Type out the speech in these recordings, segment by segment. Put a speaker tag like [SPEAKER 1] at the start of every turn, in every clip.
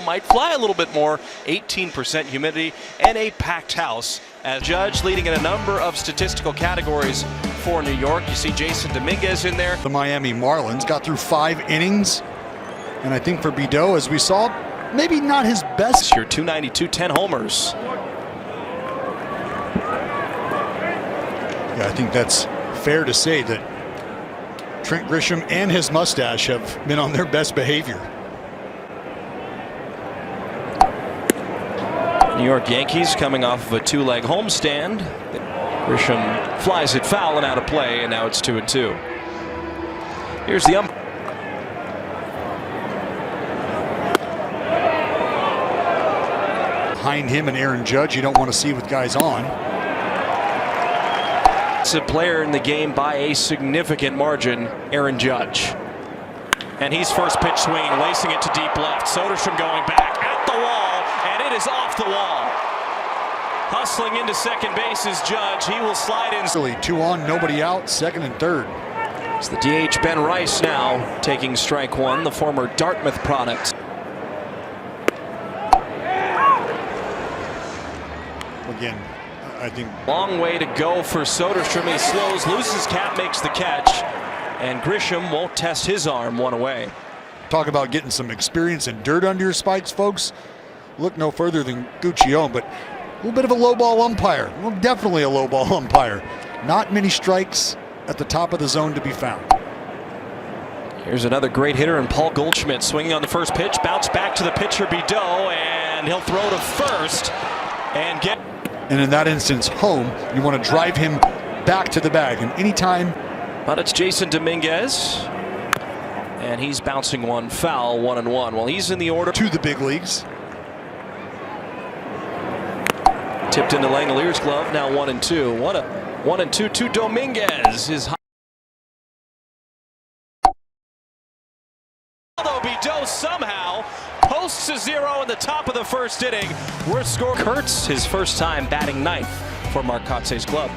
[SPEAKER 1] Might fly a little bit more, 18% humidity, and a packed house. As Judge leading in a number of statistical categories for New York. You see Jason Dominguez in there.
[SPEAKER 2] The Miami Marlins got through 5 innings, and I think for Bideau, as we saw, maybe not his best.
[SPEAKER 1] This year, 292, 10 homers.
[SPEAKER 2] Yeah, I think that's fair to say that Trent Grisham and his mustache have been on their best behavior.
[SPEAKER 1] New York Yankees coming off of a 2-leg homestand. Grisham flies it foul and out of play, and now it's 2-2. Here's the umpire.
[SPEAKER 2] Behind him and Aaron Judge, you don't want to see with guys on.
[SPEAKER 1] It's a player in the game by a significant margin, Aaron Judge. And he's first pitch swinging, lacing it to deep left. Soderstrom going back at the wall, and it is off the wall. Hustling into second base is Judge. He will slide in.
[SPEAKER 2] 2 on, nobody out, second and third.
[SPEAKER 1] It's the DH Ben Rice now taking strike one, the former Dartmouth product.
[SPEAKER 2] Again, I think
[SPEAKER 1] long way to go for Soderstrom. He slows, loses cap, makes the catch, and Grisham won't test his arm. One away.
[SPEAKER 2] Talk about getting some experience and dirt under your spikes, folks. Look no further than Guccione, but a little bit of a low ball umpire. Well, definitely a low ball umpire. Not many strikes at the top of the zone to be found.
[SPEAKER 1] Here's another great hitter in Paul Goldschmidt swinging on the first pitch, bounce back to the pitcher Bideau, and he'll throw to first and get.
[SPEAKER 2] And in that instance, home, you want to drive him back to the bag. And anytime.
[SPEAKER 1] But it's Jason Dominguez, and he's bouncing one foul, 1-1. Well, he's in the order
[SPEAKER 2] to the big leagues.
[SPEAKER 1] Tipped into Langolier's glove, now 1-2. 1-2 to Dominguez. His although Bideau somehow posts a 0 in the top of the first inning. We're scoring. Kurtz, his first time batting ninth for Mark Kotze's club.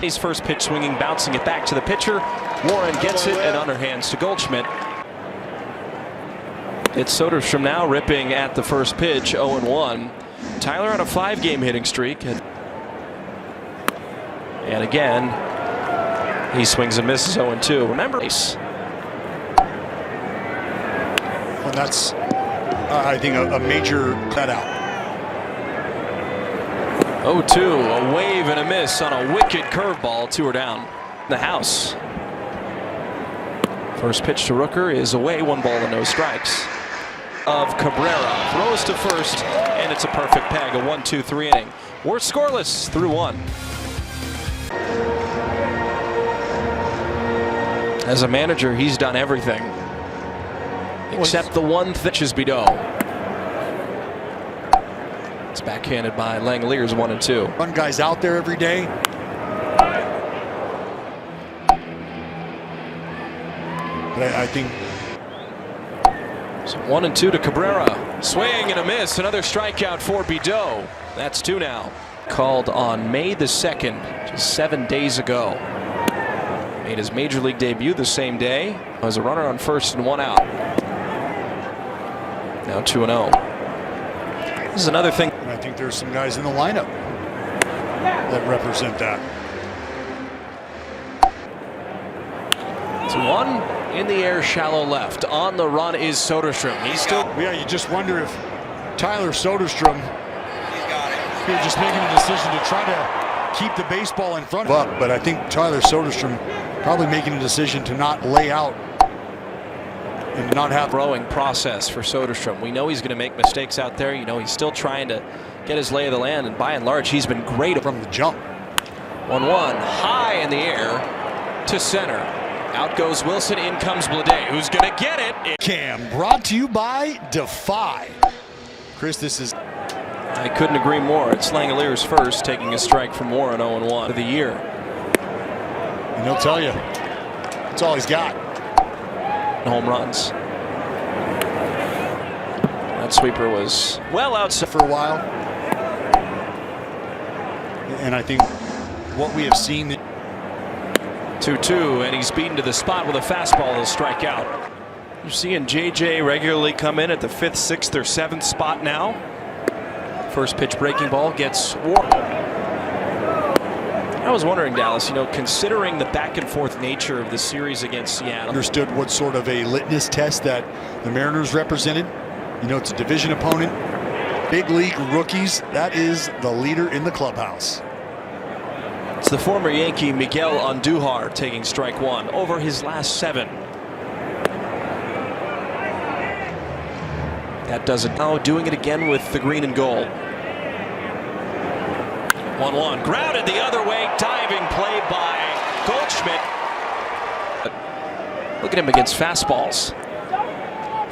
[SPEAKER 1] His first pitch swinging, bouncing it back to the pitcher. Warren gets it and underhands to Goldschmidt. It's Soderstrom now ripping at the first pitch, 0-1. Tyler on a 5-game hitting streak. And again, he swings and misses, 0-2. Remember,
[SPEAKER 2] and that's, I think, a major cutout.
[SPEAKER 1] 0-2, a wave and a miss on a wicked curveball. 2 are down. The house. First pitch to Rooker is away, 1 ball and no strikes. Of Cabrera throws to first, and it's a perfect peg, a 1-2-3 inning. We're scoreless through 1. As a manager, he's done everything except the one thing is Bideau. It's backhanded by Langoliers, 1-2.
[SPEAKER 2] Run guys out there every day. But I think.
[SPEAKER 1] So 1-2 to Cabrera. Swing and a miss. Another strikeout for Bideau. That's 2 now. Called on May the 2nd, just 7 days ago. Made his major league debut the same day. As a runner on first and 1 out. Now 2-0. This is another thing.
[SPEAKER 2] And I think there's some guys in the lineup that represent that.
[SPEAKER 1] 2-1. In the air, shallow left. On the run is Soderstrom. He's still.
[SPEAKER 2] Yeah, you just wonder if Tyler Soderstrom is just making a decision to try to keep the baseball in front of him. But I think Tyler Soderstrom probably making a decision to not lay out and not have
[SPEAKER 1] throwing process for Soderstrom. We know he's going to make mistakes out there. You know, he's still trying to get his lay of the land, and by and large, he's been great
[SPEAKER 2] from the jump.
[SPEAKER 1] 1-1, high in the air to center. Out goes Wilson, in comes Bleday. Who's going to get it?
[SPEAKER 2] Cam, brought to you by Defy. Chris, this is.
[SPEAKER 1] I couldn't agree more. It's Langoliers first, taking a strike from Warren, 0-1 for the year.
[SPEAKER 2] And he'll tell you, that's all he's got.
[SPEAKER 1] Home runs. That sweeper was well outside
[SPEAKER 2] for a while. And I think what we have seen.
[SPEAKER 1] 2-2, and he's beaten to the spot with a fastball. He'll strike out. We're seeing JJ regularly come in at the 5th, 6th, or 7th spot now. First pitch breaking ball gets warped. I was wondering, Dallas, considering the back and forth nature of the series against Seattle.
[SPEAKER 2] Understood what sort of a litmus test that the Mariners represented. It's a division opponent. Big league rookies. That is the leader in the clubhouse.
[SPEAKER 1] It's the former Yankee Miguel Andujar taking strike one over his last 7. That does it now, doing it again with the green and gold. 1-1, grounded the other way, diving play by Goldschmidt. Look at him against fastballs.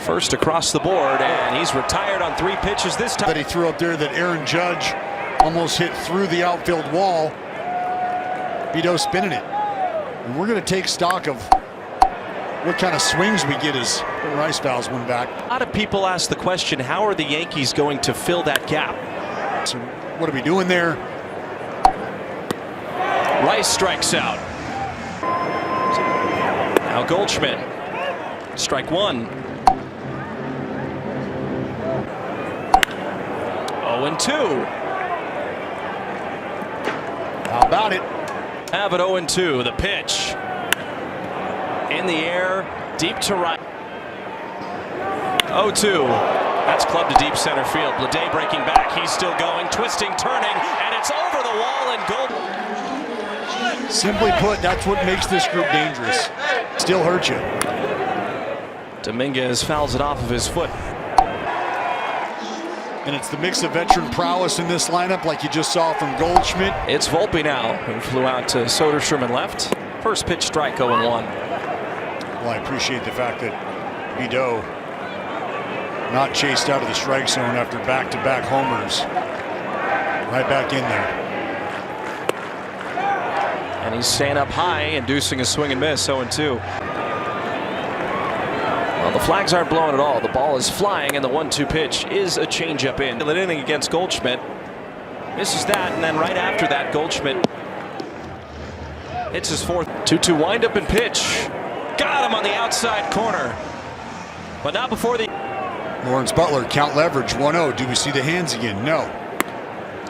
[SPEAKER 1] First across the board, and he's retired on 3 pitches this time.
[SPEAKER 2] That he threw up there that Aaron Judge almost hit through the outfield wall. Vito spinning it. And we're going to take stock of what kind of swings we get as Rice fouls one back.
[SPEAKER 1] A lot of people ask the question, how are the Yankees going to fill that gap?
[SPEAKER 2] So what are we doing there?
[SPEAKER 1] Rice strikes out. Now Goldschmidt. Strike 1. 0-2.
[SPEAKER 2] How about it?
[SPEAKER 1] Have it 0-2. The pitch. In the air, deep to right. 0-2. That's clubbed to deep center field. Blade breaking back. He's still going, twisting, turning, and it's over the wall and goal.
[SPEAKER 2] Simply put, that's what makes this group dangerous. Still hurt you.
[SPEAKER 1] Dominguez fouls it off of his foot.
[SPEAKER 2] And it's the mix of veteran prowess in this lineup, like you just saw from Goldschmidt.
[SPEAKER 1] It's Volpe now, who flew out to Soderstrom and left. First pitch strike, 0-1.
[SPEAKER 2] Well, I appreciate the fact that Vito not chased out of the strike zone after back-to-back homers. Right back in there.
[SPEAKER 1] And he's staying up high, inducing a swing and miss, 0-2. Well, the flags aren't blowing at all. The ball is flying, and the 1-2 pitch is a changeup in. The inning against Goldschmidt. Misses that, and then right after that, Goldschmidt hits his 4th. 2-2 windup and pitch. Got him on the outside corner. But not before the...
[SPEAKER 2] Lawrence Butler, count leverage, 1-0. Do we see the hands again? No.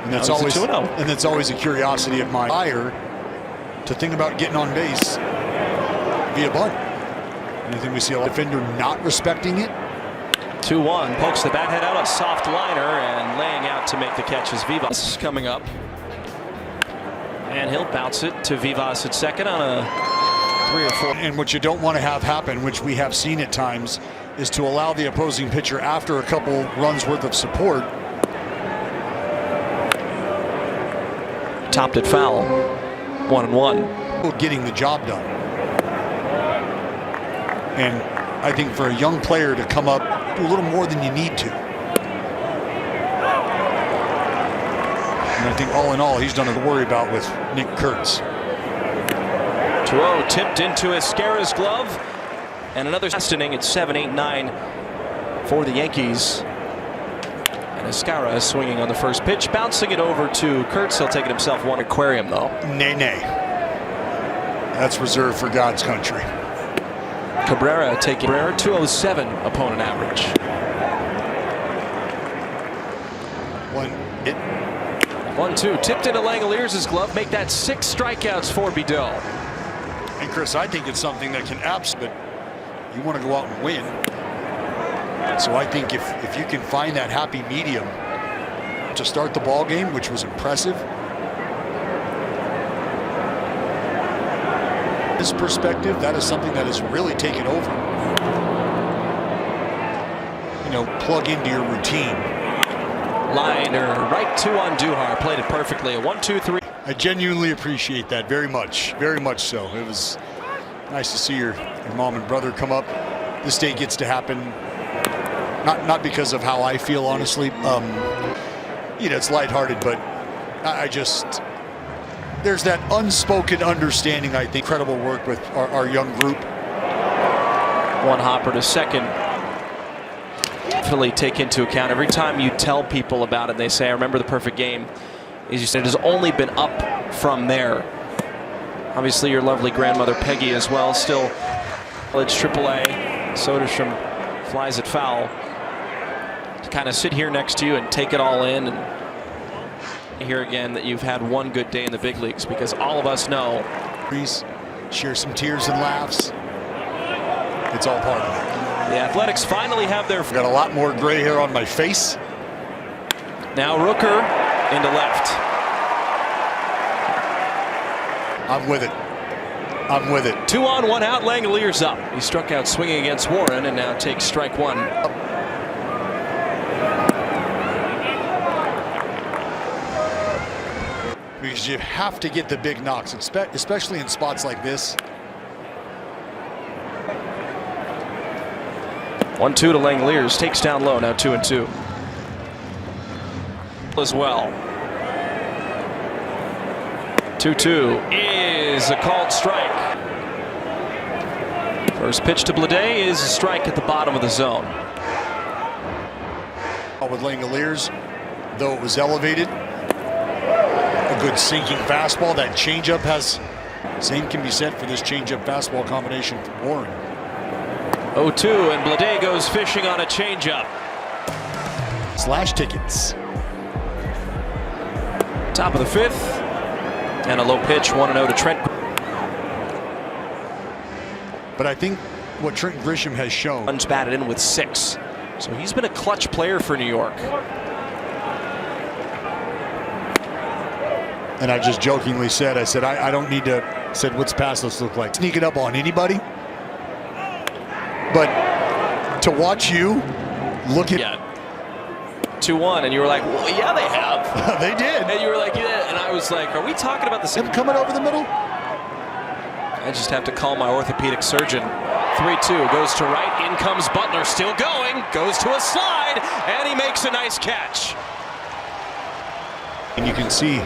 [SPEAKER 2] And that's always a curiosity of mine. Fire to think about getting on base via bunt. And I think we see a defender not respecting it.
[SPEAKER 1] 2-1, pokes the bat head out, a soft liner, and laying out to make the catch is Vivas. Is coming up. And he'll bounce it to Vivas at second on a 3 or 4.
[SPEAKER 2] And what you don't want to have happen, which we have seen at times, is to allow the opposing pitcher, after a couple runs worth of support.
[SPEAKER 1] Topped it foul. 1-1.
[SPEAKER 2] Getting the job done. And I think for a young player to come up, do a little more than you need to. And I think all in all, he's done to worry about with Nick Kurtz.
[SPEAKER 1] 2-0 tipped into Escara's glove. And another last inning at 7-8-9 for the Yankees. And Escara is swinging on the first pitch, bouncing it over to Kurtz. He'll take it himself. One aquarium, though.
[SPEAKER 2] Nay. That's reserved for God's country.
[SPEAKER 1] Cabrera taking 207 opponent average. 1-2 tipped into Langoliers' glove. Make that 6 strikeouts for Bideau.
[SPEAKER 2] And Chris, I think it's something that can but you want to go out and win. So I think if you can find that happy medium to start the ball game, which was impressive. This perspective, that is something that has really taken over. Plug into your routine.
[SPEAKER 1] Liner right to Andujar, played it perfectly. A 1-2-3.
[SPEAKER 2] I genuinely appreciate that very much so. It was nice to see your mom and brother come up. This day gets to happen, not because of how I feel, honestly. It's lighthearted, but I just, there's that unspoken understanding, I think. Incredible work with our young group.
[SPEAKER 1] One hopper to second. Definitely take into account every time you tell people about it, they say, I remember the perfect game. As you said, it has only been up from there. Obviously, your lovely grandmother Peggy as well, still college AAA. Soderstrom flies it foul. To kind of sit here next to you and take it all in and hear again that you've had one good day in the big leagues, because all of us know.
[SPEAKER 2] Please share some tears and laughs. It's all part of it.
[SPEAKER 1] The Athletics finally have their.
[SPEAKER 2] Got a lot more gray hair on my face.
[SPEAKER 1] Now Rooker into left.
[SPEAKER 2] I'm with it. I'm with it.
[SPEAKER 1] 2 on, 1 out. Langoliers up. He struck out swinging against Warren and now takes strike 1.
[SPEAKER 2] Because you have to get the big knocks, especially in spots like this.
[SPEAKER 1] 1-2 to Langoliers. Takes down low. Now 2-2. As well. 2-2 is a called strike. First pitch to Bleday is a strike at the bottom of the zone.
[SPEAKER 2] With Langoliers, though it was elevated, a good sinking fastball. That changeup has. Same can be said for this changeup fastball combination from Warren.
[SPEAKER 1] 0-2 and Bleday goes fishing on a changeup.
[SPEAKER 2] Slash tickets.
[SPEAKER 1] Top of the 5th. And a low pitch, 1-0 to Trent.
[SPEAKER 2] But I think what Trent Grisham has shown.
[SPEAKER 1] Runs batted in with 6. So he's been a clutch player for New York.
[SPEAKER 2] And I just jokingly said, I don't need to, said what's past us look like. Sneak it up on anybody. But to watch you look at.
[SPEAKER 1] Yeah. 2-1 and you were like, well, yeah, they have.
[SPEAKER 2] They did.
[SPEAKER 1] And you were like, yeah. And I was like, are we talking about the same?
[SPEAKER 2] Him coming over the middle?
[SPEAKER 1] I just have to call my orthopedic surgeon. 3-2 goes to right. In comes Butler, still going. Goes to a slide, and he makes a nice catch.
[SPEAKER 2] And you can see.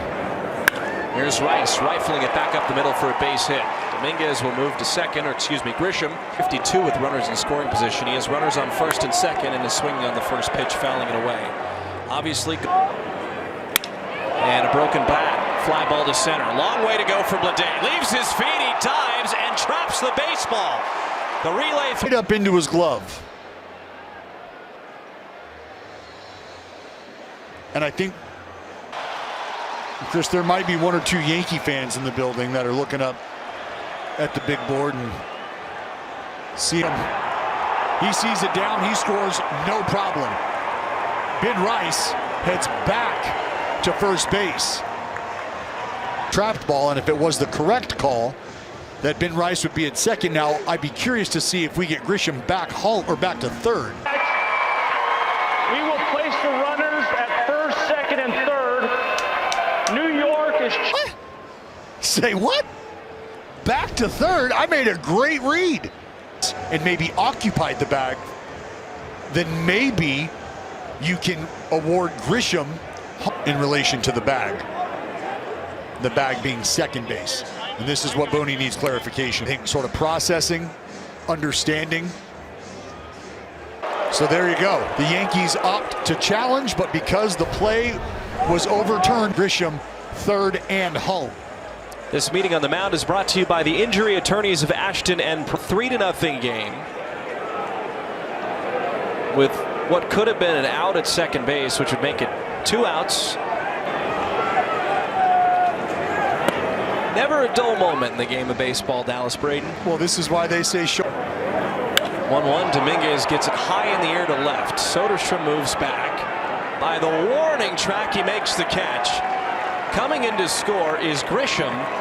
[SPEAKER 1] Here's Rice rifling it back up the middle for a base hit. Dominguez will move to second, or excuse me, Grisham. 52 with runners in scoring position. He has runners on first and second and is swinging on the first pitch, fouling it away. Obviously. And a broken bat. Fly ball to center. Long way to go for Bleday. Leaves his feet, he dives and traps the baseball. The relay.
[SPEAKER 2] Right up into his glove. And I think, Chris, there might be 1 or 2 Yankee fans in the building that are looking up at the big board and see him. He sees it down, he scores, no problem. Ben Rice heads back to first base. Trapped ball, and if it was the correct call, that Ben Rice would be at second. Now, I'd be curious to see if we get Grisham back home or back to third.
[SPEAKER 3] We will place the runners at first, second, and third. New York is.
[SPEAKER 2] What? Say what? Back to third? I made a great read. And maybe occupied the bag. Then maybe you can award Grisham in relation to the bag. The bag being second base. And this is what Boney needs clarification. I think sort of processing, understanding. So there you go. The Yankees opt to challenge, but because the play was overturned, Grisham third and home.
[SPEAKER 1] This meeting on the mound is brought to you by the injury attorneys of Ashton and 3-0 game. With what could have been an out at second base, which would make it 2 outs. Never a dull moment in the game of baseball, Dallas Braden.
[SPEAKER 2] Well, this is why they say show.
[SPEAKER 1] 1-1, Dominguez gets it high in the air to left. Soderstrom moves back. By the warning track, he makes the catch. Coming in to score is Grisham.